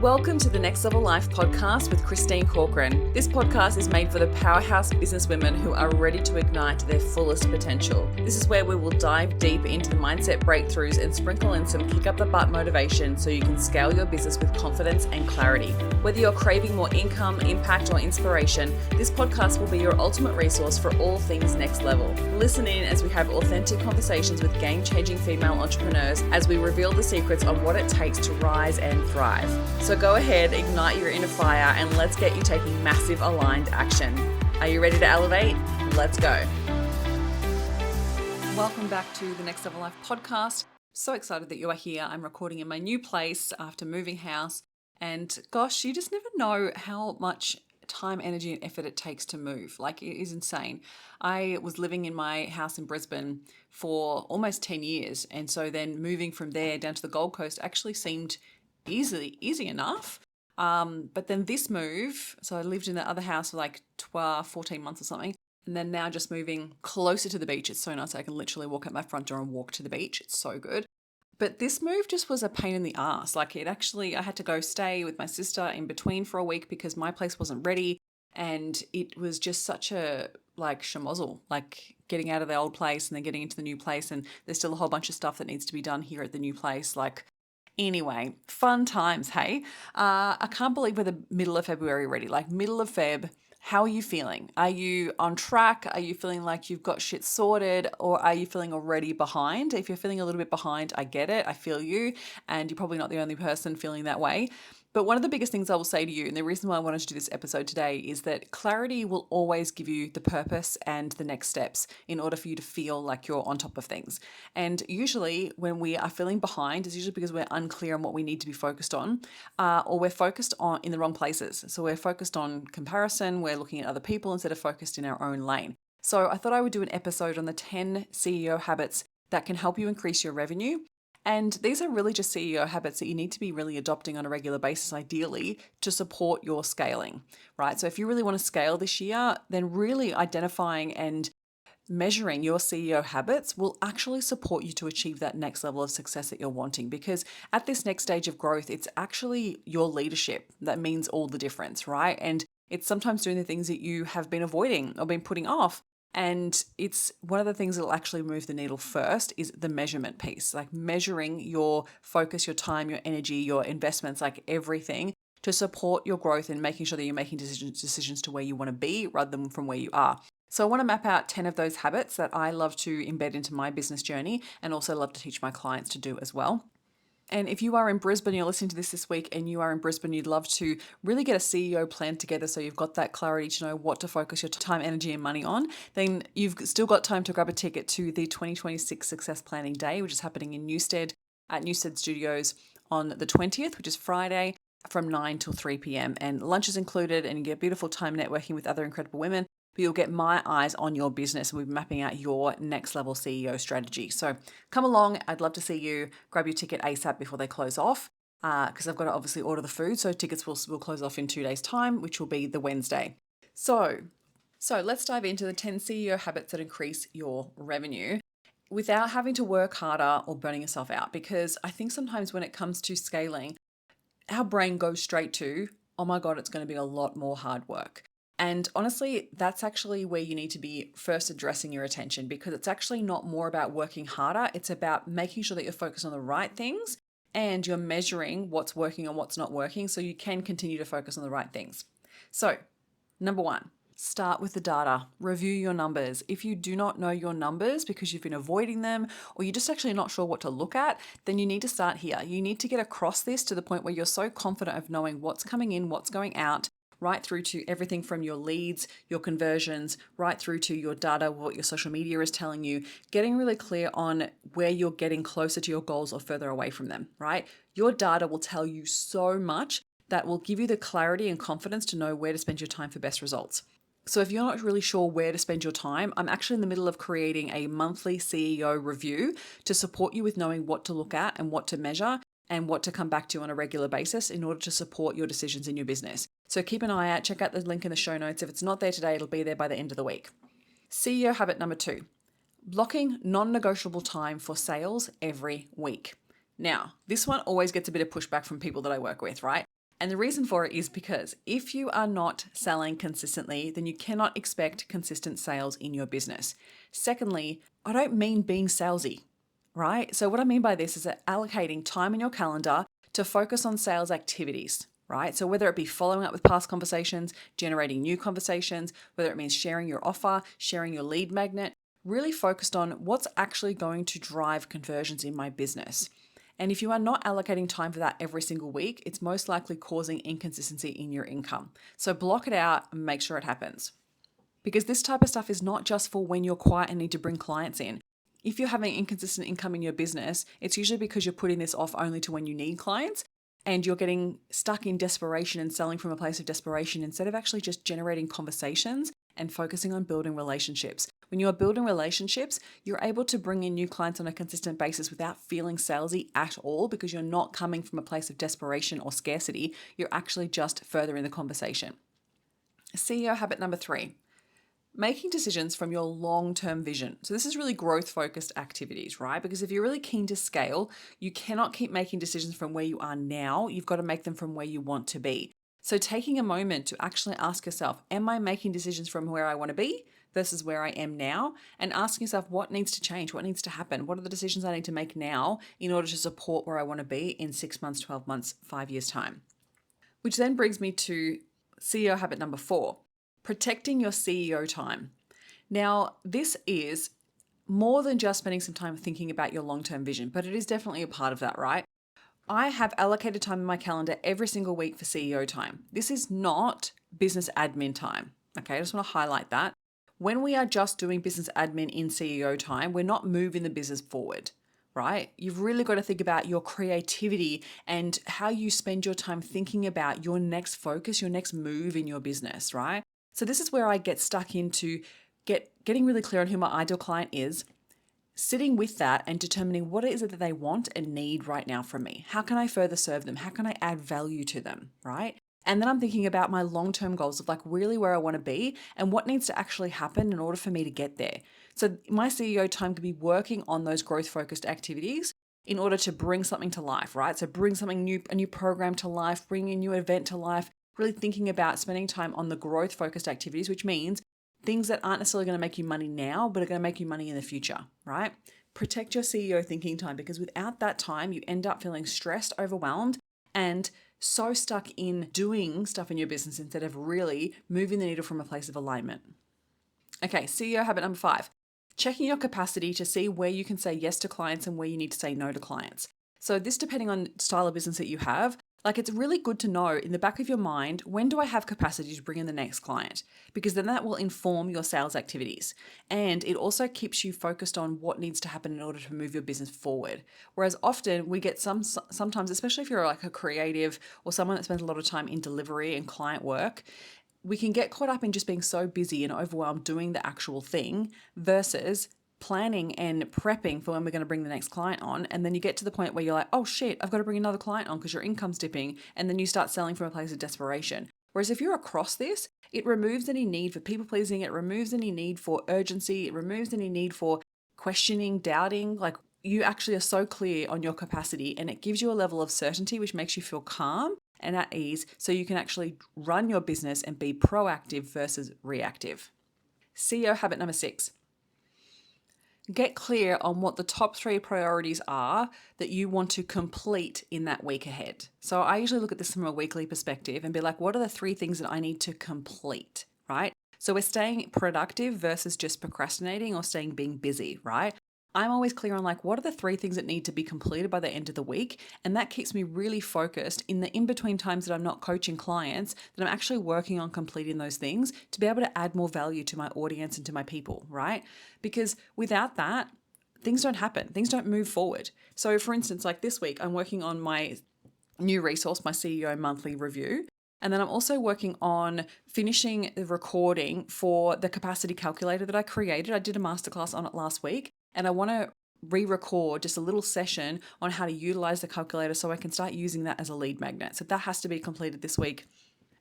Welcome to the Next Level Life podcast with Christine Corcoran. This podcast is made for the powerhouse businesswomen who are ready to ignite their fullest potential. This is where we will dive deep into the mindset breakthroughs and sprinkle in some kick up the butt motivation so you can scale your business with confidence and clarity. Whether you're craving more income, impact, or inspiration, this podcast will be your ultimate resource for all things next level. Listen in as we have authentic conversations with game-changing female entrepreneurs as we reveal the secrets on what it takes to rise and thrive. So go ahead, ignite your inner fire, and let's get you taking massive aligned action. Are you ready to elevate? Let's go. Welcome back to the Next Level Life podcast. So excited that you are here. I'm recording in my new place after moving house. And gosh, you just never know how much time, energy, and effort it takes to move. Like, it is insane. I was living in my house in Brisbane for almost 10 years. And so then moving from there down to the Gold Coast actually seemed easy enough. But then this move, so I lived in the other house for like 14 months or something. And then now just moving closer to the beach. It's so nice. I can literally walk out my front door and walk to the beach. It's so good. But this move just was a pain in the ass. Like, I had to go stay with my sister in between for a week because my place wasn't ready. And it was just such a schmozzle, like getting out of the old place and then getting into the new place. And there's still a whole bunch of stuff that needs to be done here at the new place. Anyway, fun times, hey? I can't believe we're the middle of February already, like middle of Feb. How are you feeling? Are you on track? Are you feeling like you've got shit sorted, or are you feeling already behind? If you're feeling a little bit behind, I get it. I feel you, and you're probably not the only person feeling that way. But one of the biggest things I will say to you, and the reason why I wanted to do this episode today, is that clarity will always give you the purpose and the next steps in order for you to feel like you're on top of things. And usually when we are feeling behind, it's usually because we're unclear on what we need to be focused on, or we're focused on in the wrong places. So we're focused on comparison, we're looking at other people instead of focused in our own lane. So I thought I would do an episode on the 10 CEO habits that can help you increase your revenue. And these are really just CEO habits that you need to be really adopting on a regular basis, ideally, to support your scaling, right? So if you really want to scale this year, then really identifying and measuring your CEO habits will actually support you to achieve that next level of success that you're wanting. Because at this next stage of growth, it's actually your leadership that means all the difference, right? And it's sometimes doing the things that you have been avoiding or been putting off. And it's one of the things that will actually move the needle first is the measurement piece, like measuring your focus, your time, your energy, your investments, like everything to support your growth and making sure that you're making decisions to where you want to be rather than from where you are. So I want to map out 10 of those habits that I love to embed into my business journey and also love to teach my clients to do as well. And if you are in Brisbane, you're listening to this week and you are in Brisbane, you'd love to really get a CEO plan together so you've got that clarity to know what to focus your time, energy, and money on, then you've still got time to grab a ticket to the 2026 Success Planning Day, which is happening in Newstead at Newstead Studios on the 20th, which is Friday, from 9 till 3 p.m. And lunch is included, and you get beautiful time networking with other incredible women. But you'll get my eyes on your business. We'll be mapping out your next level CEO strategy. So come along. I'd love to see you. Grab your ticket ASAP before they close off, because I've got to obviously order the food. So tickets will close off in 2 days' time, which will be the Wednesday. So let's dive into the 10 CEO habits that increase your revenue without having to work harder or burning yourself out. Because I think sometimes when it comes to scaling, our brain goes straight to, oh my God, it's going to be a lot more hard work. And honestly, that's actually where you need to be first addressing your attention, because it's actually not more about working harder. It's about making sure that you're focused on the right things and you're measuring what's working and what's not working so you can continue to focus on the right things. So, number one, start with the data. Review your numbers. If you do not know your numbers because you've been avoiding them or you're just actually not sure what to look at, then you need to start here. You need to get across this to the point where you're so confident of knowing what's coming in, what's going out, right through to everything from your leads, your conversions, right through to your data, what your social media is telling you, getting really clear on where you're getting closer to your goals or further away from them, right? Your data will tell you so much that will give you the clarity and confidence to know where to spend your time for best results. So if you're not really sure where to spend your time, I'm actually in the middle of creating a monthly CEO review to support you with knowing what to look at and what to measure and what to come back to on a regular basis in order to support your decisions in your business. So keep an eye out, check out the link in the show notes. If it's not there today, it'll be there by the end of the week. CEO habit number 2, blocking non-negotiable time for sales every week. Now, this one always gets a bit of pushback from people that I work with, right? And the reason for it is because if you are not selling consistently, then you cannot expect consistent sales in your business. Secondly, I don't mean being salesy, right? So, what I mean by this is that allocating time in your calendar to focus on sales activities, right? So, whether it be following up with past conversations, generating new conversations, whether it means sharing your offer, sharing your lead magnet, really focused on what's actually going to drive conversions in my business. And if you are not allocating time for that every single week, it's most likely causing inconsistency in your income. So block it out and make sure it happens. Because this type of stuff is not just for when you're quiet and need to bring clients in. If you're having inconsistent income in your business, it's usually because you're putting this off only to when you need clients and you're getting stuck in desperation and selling from a place of desperation instead of actually just generating conversations and focusing on building relationships. When you are building relationships, you're able to bring in new clients on a consistent basis without feeling salesy at all because you're not coming from a place of desperation or scarcity. You're actually just furthering the conversation. CEO habit number 3. Making decisions from your long-term vision. So this is really growth-focused activities, right? Because if you're really keen to scale, you cannot keep making decisions from where you are now. You've got to make them from where you want to be. So taking a moment to actually ask yourself, am I making decisions from where I want to be versus where I am now? And asking yourself, what needs to change? What needs to happen? What are the decisions I need to make now in order to support where I want to be in 6 months, 12 months, 5 years' time? Which then brings me to CEO habit number 4. Protecting your CEO time. Now, this is more than just spending some time thinking about your long-term vision, but it is definitely a part of that, right? I have allocated time in my calendar every single week for CEO time. This is not business admin time. Okay, I just want to highlight that. When we are just doing business admin in CEO time, we're not moving the business forward, right? You've really got to think about your creativity and how you spend your time thinking about your next focus, your next move in your business, right? So this is where I get stuck into getting really clear on who my ideal client is, sitting with that and determining what is it that they want and need right now from me. How can I further serve them? How can I add value to them, right? And then I'm thinking about my long-term goals of like really where I want to be and what needs to actually happen in order for me to get there. So my CEO time could be working on those growth-focused activities in order to bring something to life, right? So bring something new, a new program to life, bring a new event to life, really thinking about spending time on the growth-focused activities, which means things that aren't necessarily going to make you money now, but are going to make you money in the future, right? Protect your CEO thinking time because without that time, you end up feeling stressed, overwhelmed, and so stuck in doing stuff in your business instead of really moving the needle from a place of alignment. Okay, CEO habit number 5. Checking your capacity to see where you can say yes to clients and where you need to say no to clients. So this depending on style of business that you have, like it's really good to know in the back of your mind, when do I have capacity to bring in the next client? Because then that will inform your sales activities. And it also keeps you focused on what needs to happen in order to move your business forward. Whereas often we get sometimes, especially if you're like a creative or someone that spends a lot of time in delivery and client work, we can get caught up in just being so busy and overwhelmed doing the actual thing versus planning and prepping for when we're going to bring the next client on. And then you get to the point where you're like, oh shit, I've got to bring another client on because your income's dipping. And then you start selling from a place of desperation. Whereas if you're across this, it removes any need for people pleasing. It removes any need for urgency. It removes any need for questioning, doubting. Like you actually are so clear on your capacity and it gives you a level of certainty, which makes you feel calm and at ease so you can actually run your business and be proactive versus reactive. CEO habit number 6. Get clear on what the top 3 priorities are that you want to complete in that week ahead. So I usually look at this from a weekly perspective and be like, what are the 3 things that I need to complete, right? So we're staying productive versus just procrastinating or being busy, right? I'm always clear on like, what are the 3 things that need to be completed by the end of the week? And that keeps me really focused in the in-between times that I'm not coaching clients, that I'm actually working on completing those things to be able to add more value to my audience and to my people, right? Because without that, things don't happen. Things don't move forward. So for instance, like this week, I'm working on my new resource, my CEO monthly review. And then I'm also working on finishing the recording for the capacity calculator that I created. I did a masterclass on it last week, and I want to re-record just a little session on how to utilize the calculator so I can start using that as a lead magnet. So that has to be completed this week.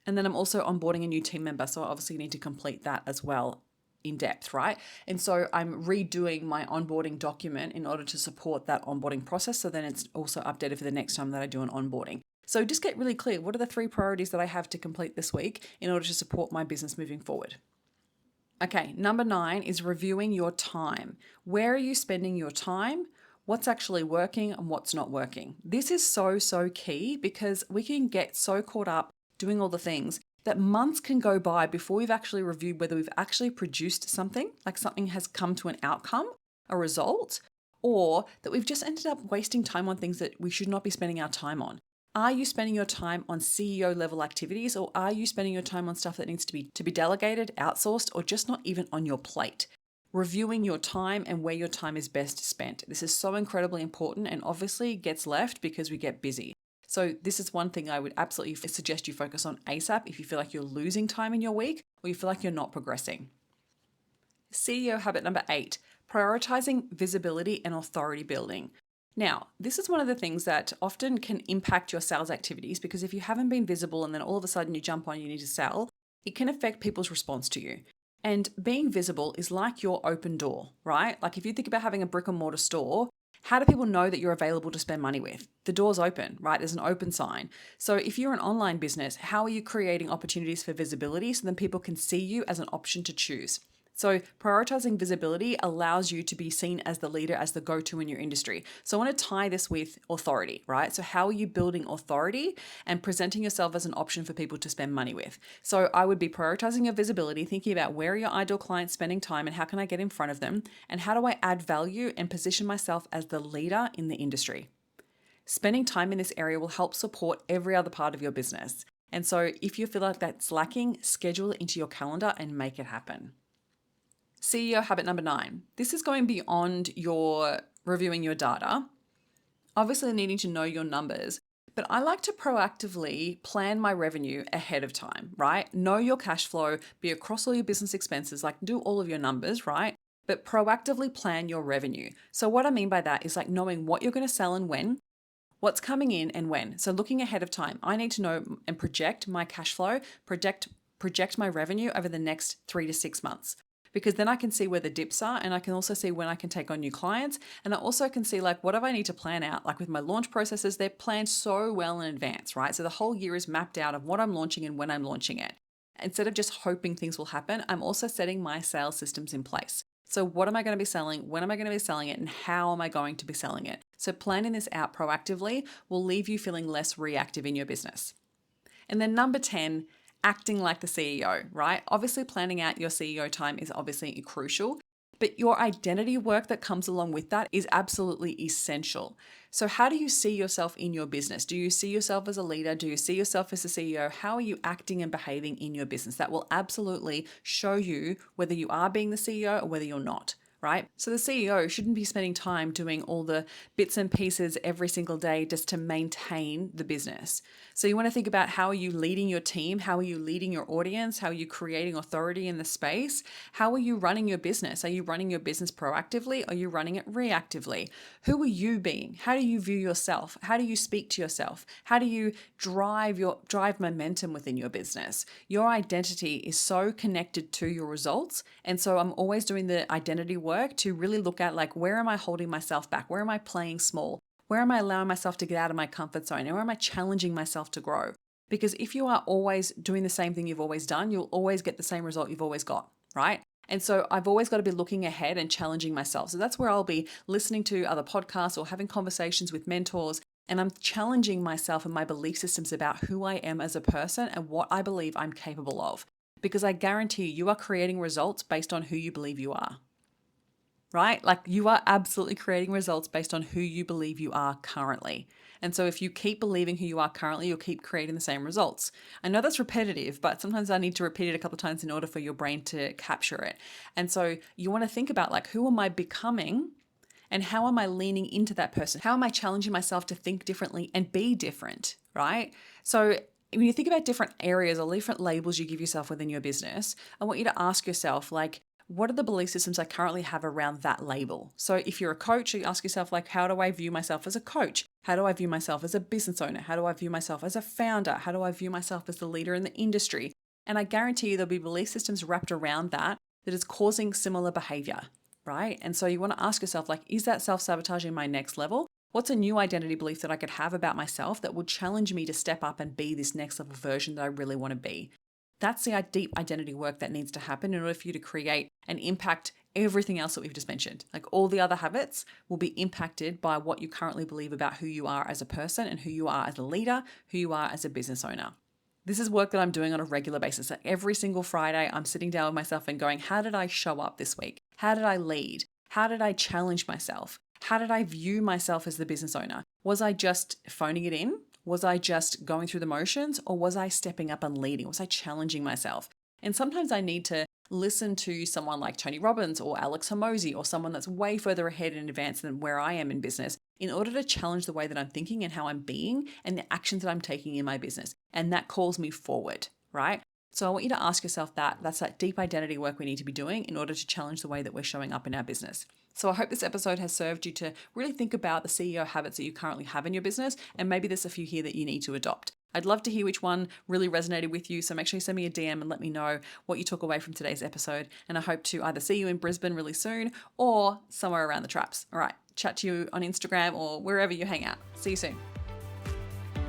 And then I'm also onboarding a new team member, so I obviously need to complete that as well. in depth, right? And so I'm redoing my onboarding document in order to support that onboarding process. So then it's also updated for the next time that I do an onboarding. So just get really clear. What are the 3 priorities that I have to complete this week in order to support my business moving forward? Okay, number 9 is reviewing your time. Where are you spending your time? What's actually working and what's not working? This is so key because we can get so caught up doing all the things that months can go by before we've actually reviewed whether we've actually produced something, like something has come to an outcome, a result, or that we've just ended up wasting time on things that we should not be spending our time on. Are you spending your time on CEO level activities, or are you spending your time on stuff that needs to be delegated, outsourced, or just not even on your plate? Reviewing your time and where your time is best spent. This is so incredibly important and obviously gets left because we get busy. So this is one thing I would absolutely suggest you focus on ASAP if you feel like you're losing time in your week or you feel like you're not progressing. CEO habit number 8, prioritizing visibility and authority building. Now, this is one of the things that often can impact your sales activities because if you haven't been visible and then all of a sudden you jump on, you need to sell, it can affect people's response to you. And being visible is like your open door, right? Like if you think about having a brick and mortar store, how do people know that you're available to spend money with? The door's open, right? There's an open sign. So if you're an online business, how are you creating opportunities for visibility so then people can see you as an option to choose? So prioritizing visibility allows you to be seen as the leader, as the go-to in your industry. So I want to tie this with authority, right? So how are you building authority and presenting yourself as an option for people to spend money with? So I would be prioritizing your visibility, thinking about where are your ideal clients spending time and how can I get in front of them? And how do I add value and position myself as the leader in the industry? Spending time in this area will help support every other part of your business. And so if you feel like that's lacking, schedule it into your calendar and make it happen. CEO habit number 9. This is going beyond your reviewing your data, obviously needing to know your numbers, but I like to proactively plan my revenue ahead of time, right? Know your cash flow, be across all your business expenses, like do all of your numbers, right? But proactively plan your revenue. So what I mean by that is like knowing what you're going to sell and when, what's coming in and when. So looking ahead of time, I need to know and project my cash flow, project my revenue over the next 3 to 6 months. Because then I can see where the dips are and I can also see when I can take on new clients. And I also can see like what do I need to plan out? Like with my launch processes, they're planned so well in advance, right? So the whole year is mapped out of what I'm launching and when I'm launching it. Instead of just hoping things will happen, I'm also setting my sales systems in place. So what am I going to be selling? When am I going to be selling it? And how am I going to be selling it? So planning this out proactively will leave you feeling less reactive in your business. And then number 10, acting like the CEO, right? Obviously, planning out your CEO time is obviously crucial, but your identity work that comes along with that is absolutely essential. So, how do you see yourself in your business? Do you see yourself as a leader? Do you see yourself as a CEO? How are you acting and behaving in your business? That will absolutely show you whether you are being the CEO or whether you're not. Right? So the CEO shouldn't be spending time doing all the bits and pieces every single day just to maintain the business. So you want to think about how are you leading your team? How are you leading your audience? How are you creating authority in the space? How are you running your business? Are you running your business proactively? Are you running it reactively? Who are you being? How do you view yourself? How do you speak to yourself? How do you drive momentum within your business? Your identity is so connected to your results. And so I'm always doing the identity work to really look at like, where am I holding myself back? Where am I playing small? Where am I allowing myself to get out of my comfort zone? And where am I challenging myself to grow? Because if you are always doing the same thing you've always done, you'll always get the same result you've always got, right? And so I've always got to be looking ahead and challenging myself. So that's where I'll be listening to other podcasts or having conversations with mentors. And I'm challenging myself and my belief systems about who I am as a person and what I believe I'm capable of. Because I guarantee you are creating results based on who you believe you are. Right? Like you are absolutely creating results based on who you believe you are currently. And so if you keep believing who you are currently, you'll keep creating the same results. I know that's repetitive, but sometimes I need to repeat it a couple of times in order for your brain to capture it. And so you want to think about like, who am I becoming? And how am I leaning into that person? How am I challenging myself to think differently and be different? Right? So when you think about different areas or different labels you give yourself within your business, I want you to ask yourself, like, what are the belief systems I currently have around that label? So if you're a coach, you ask yourself, like, how do I view myself as a coach? How do I view myself as a business owner? How do I view myself as a founder? How do I view myself as the leader in the industry? And I guarantee you there'll be belief systems wrapped around that that is causing similar behavior, right? And so you want to ask yourself, like, is that self-sabotaging my next level? What's a new identity belief that I could have about myself that would challenge me to step up and be this next level version that I really want to be? That's the deep identity work that needs to happen in order for you to create and impact everything else that we've just mentioned. Like, all the other habits will be impacted by what you currently believe about who you are as a person and who you are as a leader, who you are as a business owner. This is work that I'm doing on a regular basis. So every single Friday, I'm sitting down with myself and going, how did I show up this week? How did I lead? How did I challenge myself? How did I view myself as the business owner? Was I just phoning it in? Was I just going through the motions? Or was I stepping up and leading? Was I challenging myself? And sometimes I need to listen to someone like Tony Robbins or Alex Hormozy or someone that's way further ahead in advance than where I am in business in order to challenge the way that I'm thinking and how I'm being and the actions that I'm taking in my business. And that calls me forward, right? So I want you to ask yourself that. That's that deep identity work we need to be doing in order to challenge the way that we're showing up in our business. So I hope this episode has served you to really think about the CEO habits that you currently have in your business, and maybe there's a few here that you need to adopt. I'd love to hear which one really resonated with you, so make sure you send me a DM and let me know what you took away from today's episode, and I hope to either see you in Brisbane really soon or somewhere around the traps. All right, chat to you on Instagram or wherever you hang out. See you soon.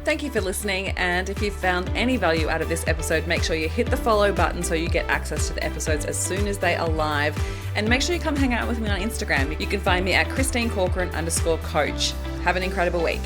Thank you for listening, and if you found any value out of this episode, make sure you hit the follow button so you get access to the episodes as soon as they are live, and make sure you come hang out with me on Instagram. You can find me at ChristineCorcoran_coach. Have an incredible week.